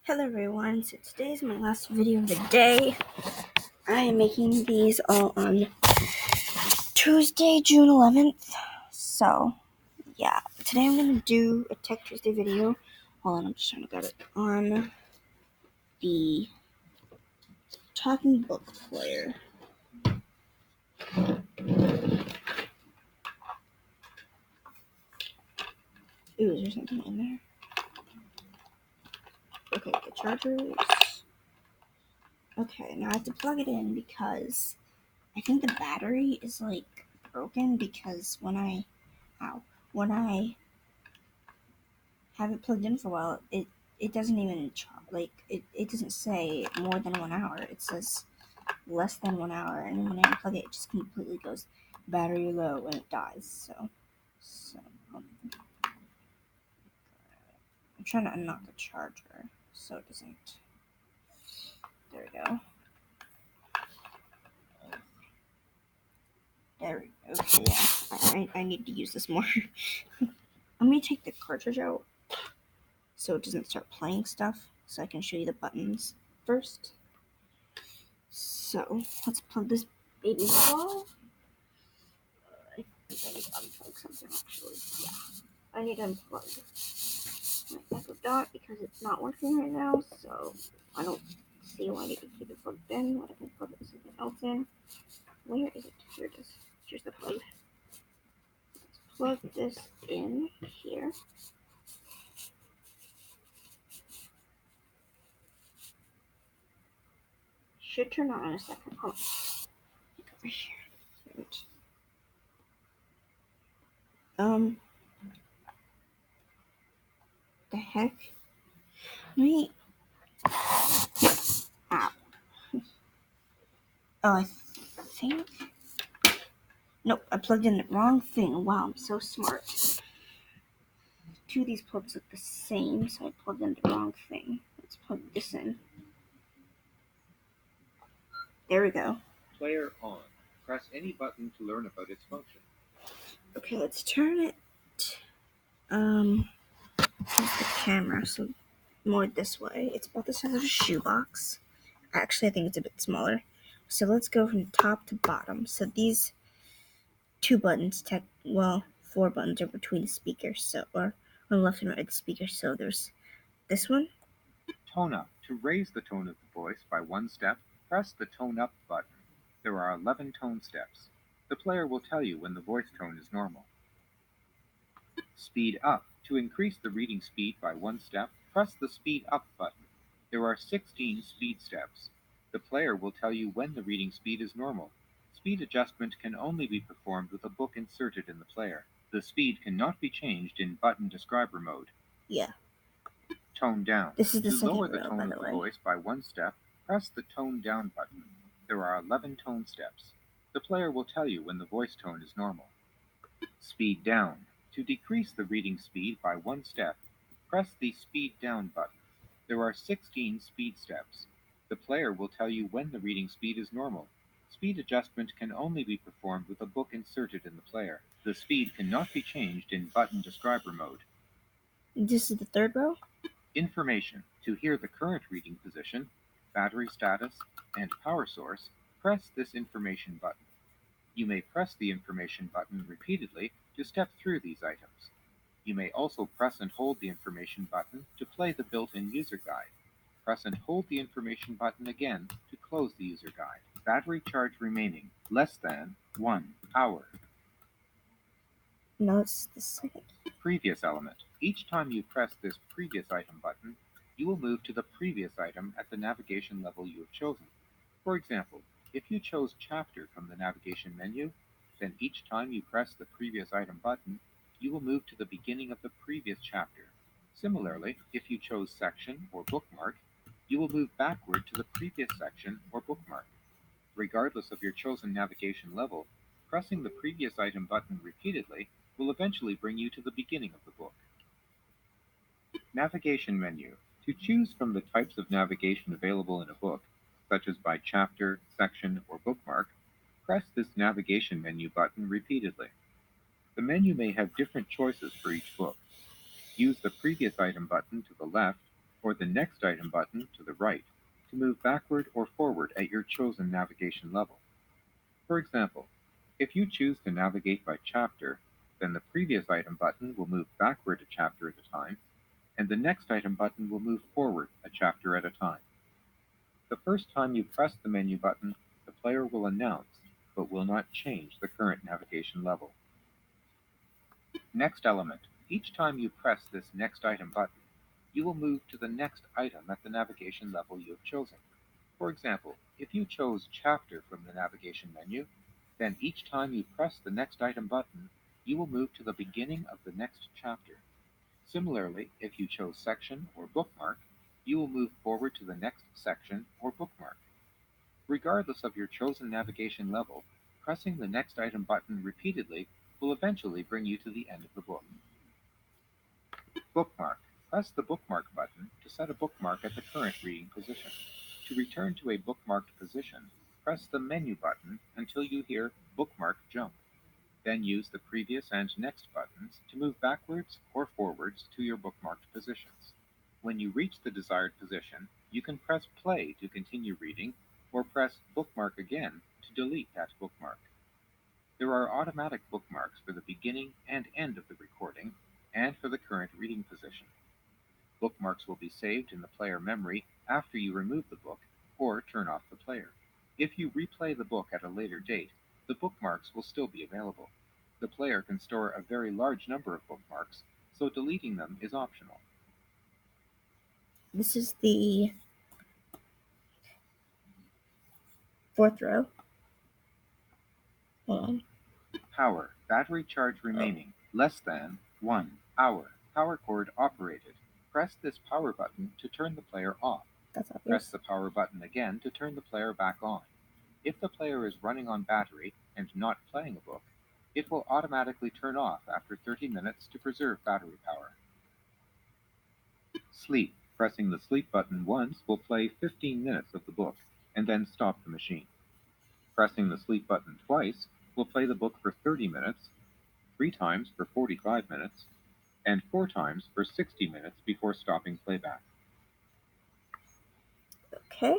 Hello everyone, so today is my last video of the day. I am making these all on Tuesday, June 11th. So, yeah, today I'm going to do a Tech Tuesday video. Hold on, I'm just trying to get it on the Talking Book player. Ooh, is there something in there? Okay, the chargers. Okay, now I have to plug it in because I think the battery is like broken because when I have it plugged in for a while, it doesn't even it doesn't say more than 1 hour. It says less than 1 hour, and when I unplug it, it just completely goes battery low and it dies. So I'm trying to unlock the charger so it doesn't. There we go. There we go. Okay, yeah. I need to use this more. Let me take the cartridge out so it doesn't start playing stuff, so I can show you the buttons first. So let's plug this baby ball. I think I need to unplug something actually. Yeah, I need to unplug my Echo Dot because it's not working right now, so I don't see why I need to keep it plugged in when I can plug something else in. Where is it? Here it is. Here's the plug. Let's plug this in here. Should turn on in a second. Hold on. Over here. The heck? Wait. Ow. Oh, I think. Nope, I plugged in the wrong thing. Wow, I'm so smart. Two of these plugs look the same, so I plugged in the wrong thing. Let's plug this in. There we go. Player on. Press any button to learn about its function. Okay, let's turn it. Here's the camera, so more this way. It's about the size of a shoebox. Actually, I think it's a bit smaller. So let's go from top to bottom. So these two buttons, four buttons are between the speakers, or on the left and right of the speaker. So there's this one. Tone up. To raise the tone of the voice by one step, press the Tone Up button. There are 11 tone steps. The player will tell you when the voice tone is normal. Speed up. To increase the reading speed by one step, press the Speed Up button. There are 16 speed steps. The player will tell you when the reading speed is normal. Speed adjustment can only be performed with a book inserted in the player. The speed cannot be changed in button describer mode. Yeah. Tone down. This is the To second lower the row, tone by of the the way. voice by one step, press the Tone Down button. There are 11 tone steps. The player will tell you when the voice tone is normal. Speed down. To decrease the reading speed by one step, press the Speed Down button. There are 16 speed steps. The player will tell you when the reading speed is normal. Speed adjustment can only be performed with a book inserted in the player. The speed cannot be changed in button describer mode. This is the third row. Information. To hear the current reading position, battery status, and power source, press this information button. You may press the information button repeatedly to step through these items. You may also press and hold the information button to play the built-in user guide. Press and hold the information button again to close the user guide. Battery charge remaining less than 1 hour. No, it's the second. Previous element. Each time you press this previous item button, you will move to the previous item at the navigation level you have chosen. For example, if you chose Chapter from the navigation menu, then each time you press the previous item button, you will move to the beginning of the previous chapter. Similarly, if you chose Section or Bookmark, you will move backward to the previous section or bookmark. Regardless of your chosen navigation level, pressing the previous item button repeatedly will eventually bring you to the beginning of the book. Navigation menu. To choose from the types of navigation available in a book, such as by chapter, section, or bookmark, press this navigation menu button repeatedly. The menu may have different choices for each book. Use the previous item button to the left or the Next Item button to the right to move backward or forward at your chosen navigation level. For example, if you choose to navigate by chapter, then the Previous Item button will move backward a chapter at a time, and the Next Item button will move forward a chapter at a time. The first time you press the menu button, the player will announce, but will not change the current navigation level. Next element. Each time you press this Next Item button, you will move to the next item at the navigation level you have chosen. For example, if you chose Chapter from the navigation menu, then each time you press the Next Item button, you will move to the beginning of the next chapter. Similarly, if you chose Section or Bookmark, you will move forward to the next section or bookmark. Regardless of your chosen navigation level, pressing the Next Item button repeatedly will eventually bring you to the end of the book. Bookmark. Press the Bookmark button to set a bookmark at the current reading position. To return to a bookmarked position, press the Menu button until you hear Bookmark Jump. Then use the Previous and Next buttons to move backwards or forwards to your bookmarked positions. When you reach the desired position, you can press Play to continue reading, or press Bookmark again to delete that bookmark. There are automatic bookmarks for the beginning and end of the recording, and for the current reading position. Bookmarks will be saved in the player memory after you remove the book or turn off the player. If you replay the book at a later date, the bookmarks will still be available. The player can store a very large number of bookmarks, so deleting them is optional. This is the fourth row. Hold on. Power. Battery charge remaining less than 1 hour. Power cord operated. Press this power button to turn the player off. That's Press obvious. the power button again to turn the player back on. If the player is running on battery and not playing a book, it will automatically turn off after 30 minutes to preserve battery power. Sleep. Pressing the sleep button once will play 15 minutes of the book and then stop the machine. Pressing the sleep button twice will play the book for 30 minutes, 3 times for 45 minutes, and 4 times for 60 minutes before stopping playback. Okay.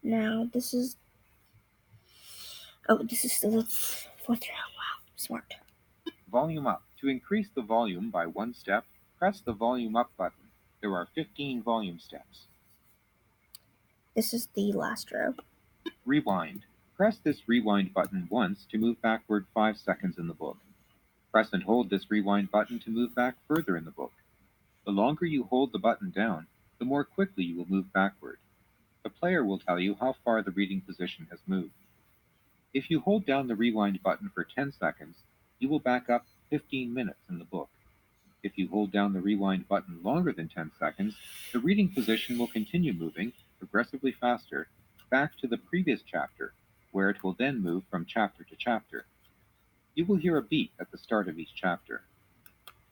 Now this is. Oh, this is the fourth row. Wow, smart. Volume up. To increase the volume by 1 step, press the volume up button. There are 15 volume steps. This is the last row. Rewind. Press this rewind button once to move backward 5 seconds in the book. Press and hold this rewind button to move back further in the book. The longer you hold the button down, the more quickly you will move backward. The player will tell you how far the reading position has moved. If you hold down the rewind button for 10 seconds, you will back up 15 minutes in the book. If you hold down the rewind button longer than 10 seconds, the reading position will continue moving, progressively faster, back to the previous chapter, where it will then move from chapter to chapter. You will hear a beep at the start of each chapter.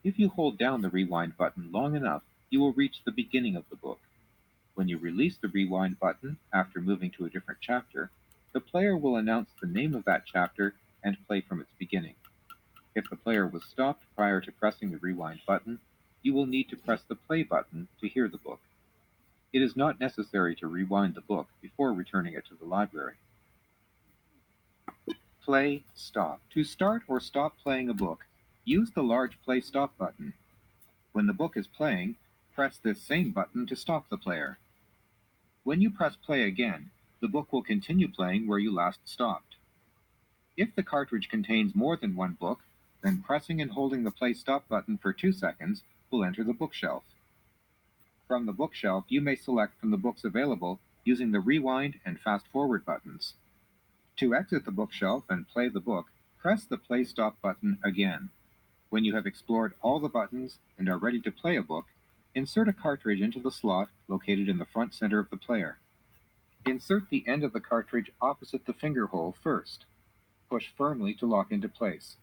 If you hold down the rewind button long enough, you will reach the beginning of the book. When you release the rewind button after moving to a different chapter, the player will announce the name of that chapter and play from its beginning. If the player was stopped prior to pressing the rewind button, you will need to press the play button to hear the book. It is not necessary to rewind the book before returning it to the library. Play, stop. To start or stop playing a book, use the large play stop button. When the book is playing, press this same button to stop the player. When you press play again, the book will continue playing where you last stopped. If the cartridge contains more than one book, then pressing and holding the play stop button for 2 seconds will enter the bookshelf. From the bookshelf, you may select from the books available using the rewind and fast forward buttons. To exit the bookshelf and play the book, press the play stop button again. When you have explored all the buttons and are ready to play a book, insert a cartridge into the slot located in the front center of the player. Insert the end of the cartridge opposite the finger hole first. Push firmly to lock into place.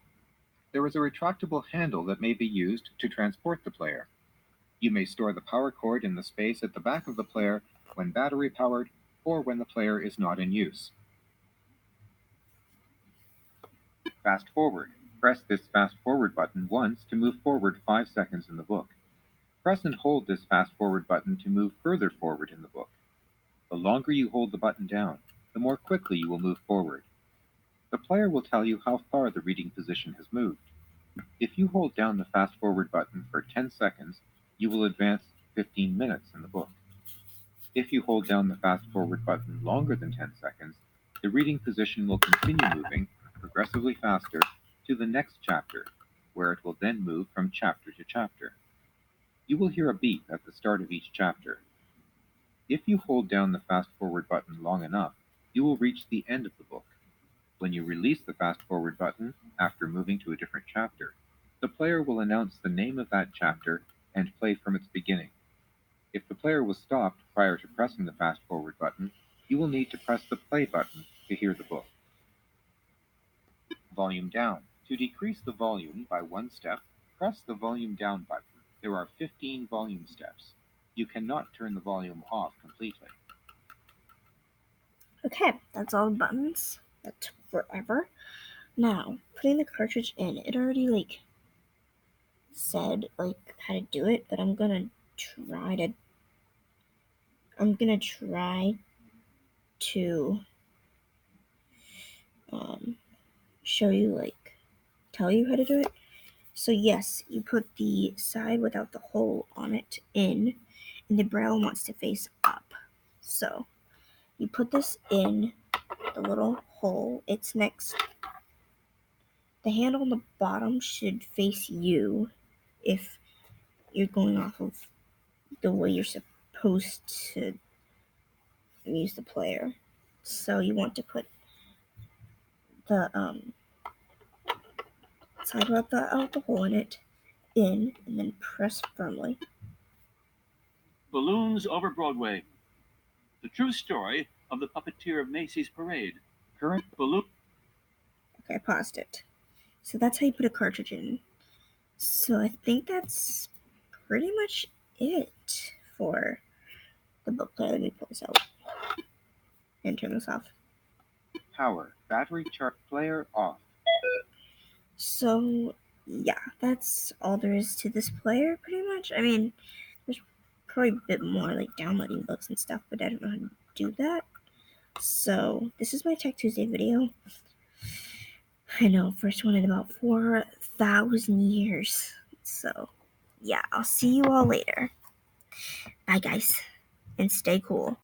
There is a retractable handle that may be used to transport the player. You may store the power cord in the space at the back of the player when battery powered or when the player is not in use. Fast forward. Press this fast forward button once to move forward 5 seconds in the book. Press and hold this fast forward button to move further forward in the book. The longer you hold the button down, the more quickly you will move forward. The player will tell you how far the reading position has moved. If you hold down the fast forward button for 10 seconds, you will advance 15 minutes in the book. If you hold down the fast forward button longer than 10 seconds, the reading position will continue moving progressively faster to the next chapter, where it will then move from chapter to chapter. You will hear a beep at the start of each chapter. If you hold down the fast forward button long enough, you will reach the end of the book. When you release the fast forward button after moving to a different chapter, the player will announce the name of that chapter and play from its beginning. If the player was stopped prior to pressing the fast forward button, you will need to press the play button to hear the book. Volume down. To decrease the volume by one step, press the volume down button. There are 15 volume steps. You cannot turn the volume off completely. Okay, that's all the buttons. That took forever. Now, putting the cartridge in, it already said how to do it, but I'm gonna try to show you, tell you how to do it. So yes, you put the side without the hole on it in, and the barrel wants to face up. So you put this in the little hole. It's next. The handle on the bottom should face you if you're going off of the way you're supposed to use the player. So you want to put the side without the hole in it in, and then press firmly. Balloons Over Broadway. The true story of the puppeteer of Macy's Parade. Current balloon. Okay, I paused it. So that's how you put a cartridge in. So I think that's pretty much it for the book player. Let me pull this out and turn this off. Power. Battery chart player off. So yeah, that's all there is to this player, pretty much. I mean, there's probably a bit more downloading books and stuff, but I don't know how to do that. So this is my Tech Tuesday video. I know, first one in about 4,000 years. So yeah, I'll see you all later. Bye guys, and stay cool.